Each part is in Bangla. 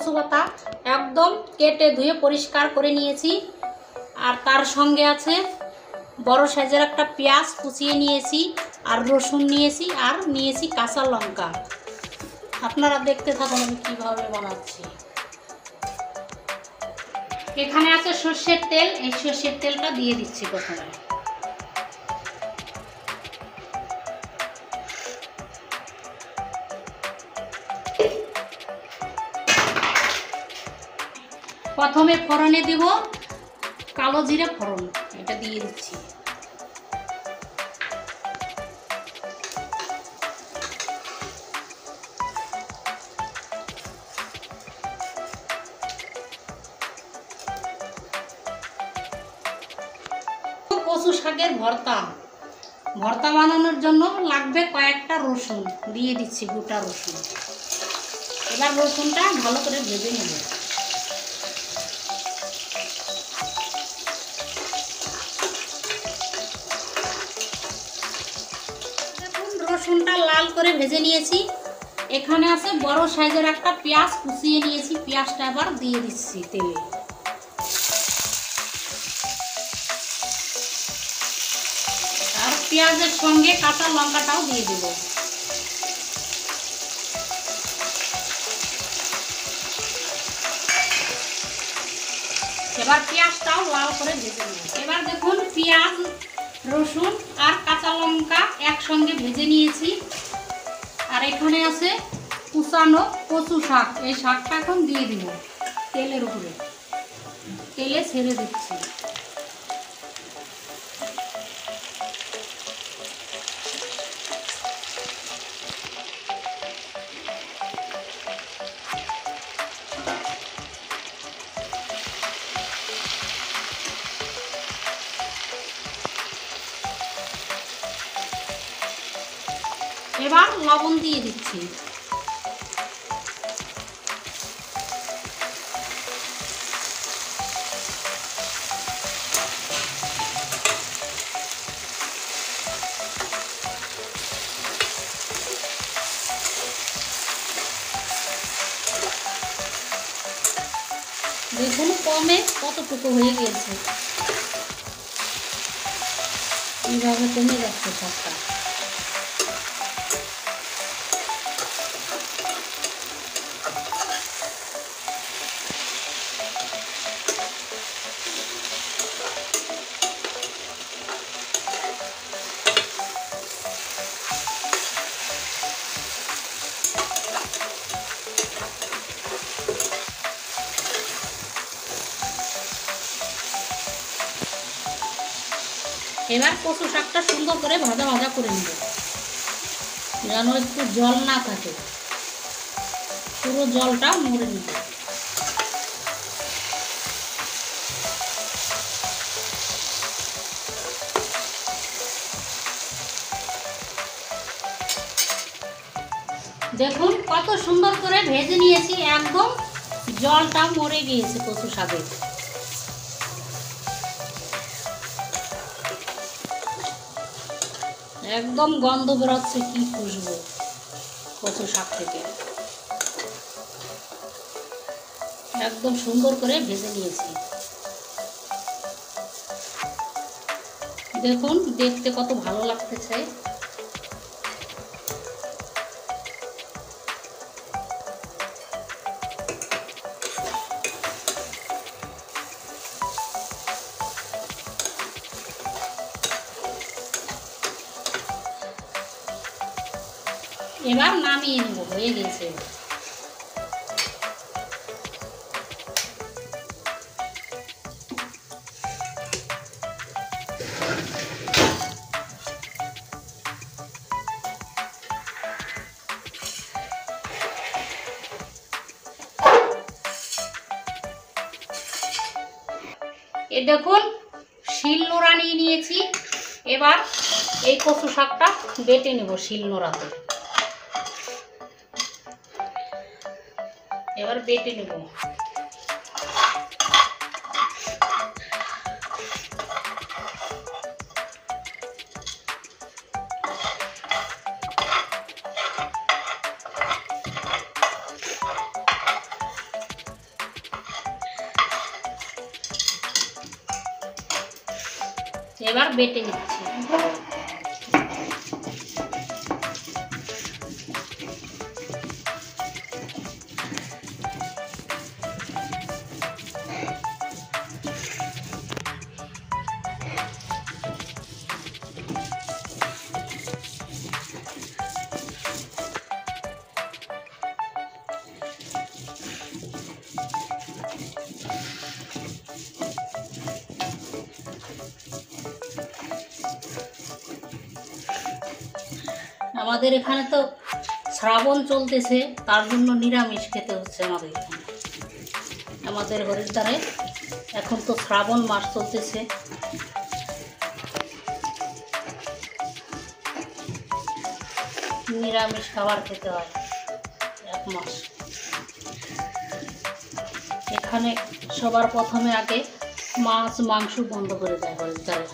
কচু পাতা একদম কেটে ধুয়ে পরিষ্কার করে নিয়েছি। আর তার সঙ্গে আছে বড় সাইজের একটা পেঁয়াজ কুচিয়ে নিয়েছি, আর রসুন নিয়েছি, আর নিয়েছি কাঁচা লঙ্কা। আপনারা দেখতে থাকুন আমি কীভাবে বানাচ্ছি। এখানে আছে সর্ষের তেল, এই সর্ষের তেলটা দিয়ে দিচ্ছি প্রথমে। প্রথমে ফোড়নে দিব কালো জিরে ফোড়ন, এটা দিয়ে দিচ্ছি। কচু শাকের ভর্তা বানানোর জন্য লাগবে কয়েকটা রসুন, দিয়ে দিচ্ছি গোটা রসুন। এবার রসুনটা ভালো করে ভেজে নেব। দেখুন রসুনটা লাল করে ভেজে নিয়েছি। এখানে আছে বড় সাইজের একটা পেঁয়াজ কুচিয়ে নিয়েছি, পেঁয়াজটা এবার দিয়ে দিচ্ছি তেলে। আর পেঁয়াজের সঙ্গে কাঁচা লঙ্কাটাও দিয়ে দেব। এবার পেঁয়াজটাও লাল করে ভেজে নেব। এবার দেখুন পেঁয়াজ, রসুন আর কাঁচা লঙ্কা একসঙ্গে ভেজে নিয়েছি। আর এখানে আছে কুচানো কচু শাক, এই শাকটা এখন দিয়ে দিব তেলের উপরে, তেলে ছেড়ে দিচ্ছি। এবার লবণ দিয়ে দিচ্ছি। দেখুন কমে কতটুকু হয়ে গিয়েছে, এইভাবে কমে যাচ্ছে শাকটা। এবার কচু শাকটা সুন্দর করে ভাজা ভাজা করে নেব, যেন একটু জল না থাকে, পুরো জলটা মরে নেব। দেখুন কত সুন্দর করে ভেজে নিয়েছি, একদম জলটা মরে গিয়েছে কচু শাকের। একদম গন্ধ বেরোচ্ছে, কি খুশবু কচু শাক থেকে। একদম সুন্দর করে ভেজে নিয়েছি। দেখুন দেখতে কত ভালো লাগতেছে। এবার নামিয়ে নেব, হয়ে গেছে। এ দেখুন শিলনোড়া নিয়ে নিয়েছি। এবার এই কচু শাকটা বেটে নেব শিলনোড়াতে। এবার বেটে নেব। এবার বেটে নিচ্ছি। আমাদের এখানে তো শ্রাবণ চলতেছে, তার জন্য নিরামিষ খেতে হচ্ছে আমাদের এখানে। আমাদের হরিদ্বারে এখন তো শ্রাবণ মাস চলতেছে, নিরামিষ খাবার খেতে হয় এক মাস। এখানে সবার প্রথমে আগে মাছ মাংস বন্ধ করে দেয় হরিদ্বারে।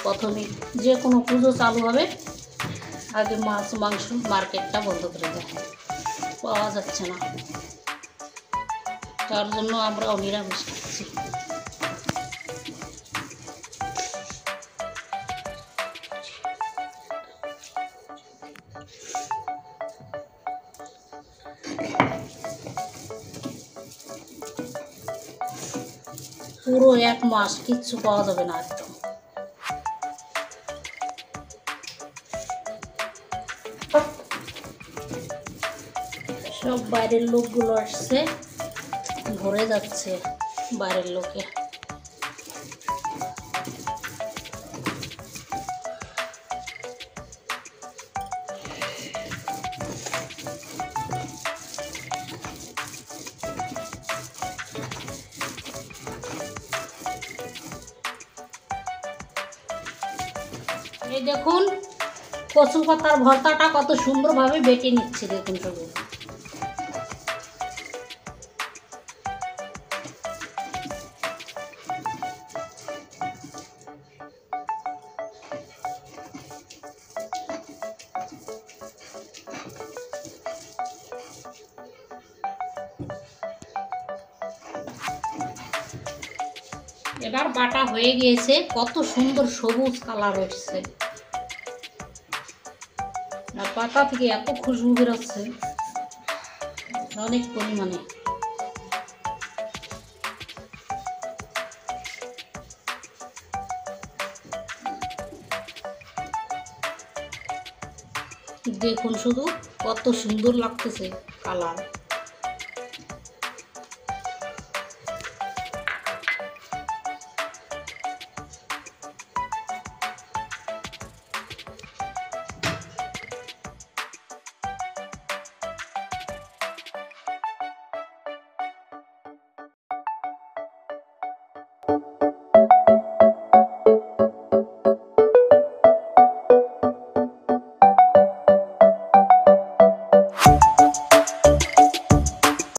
প্রথমে যে কোনো পুজো চালু হবে আগে মাছ মাংস মার্কেটটা বন্ধ করে দেয়, পাওয়া যাচ্ছে না, তার জন্য আমরাও নিরামিষ খাচ্ছি। পুরো এক মাস কিচ্ছু পাওয়া যাবে না একদম। সব বাইরের লোকগুলো আসছে, ভরে যাচ্ছে বাইরের লোকে। এই দেখুন কচু পাতার ভর্তাটা কত সুন্দরভাবে বেটে নিচ্ছে, দেখুন সব। এবার বাটা হয়ে গিয়েছে, কত সুন্দর সবুজ কালার হচ্ছে, আর পাতা থেকে এত খুশবু বেরোচ্ছে অনেক পরিমাণে। দেখুন শুধু কত সুন্দর লাগতেছে কালার।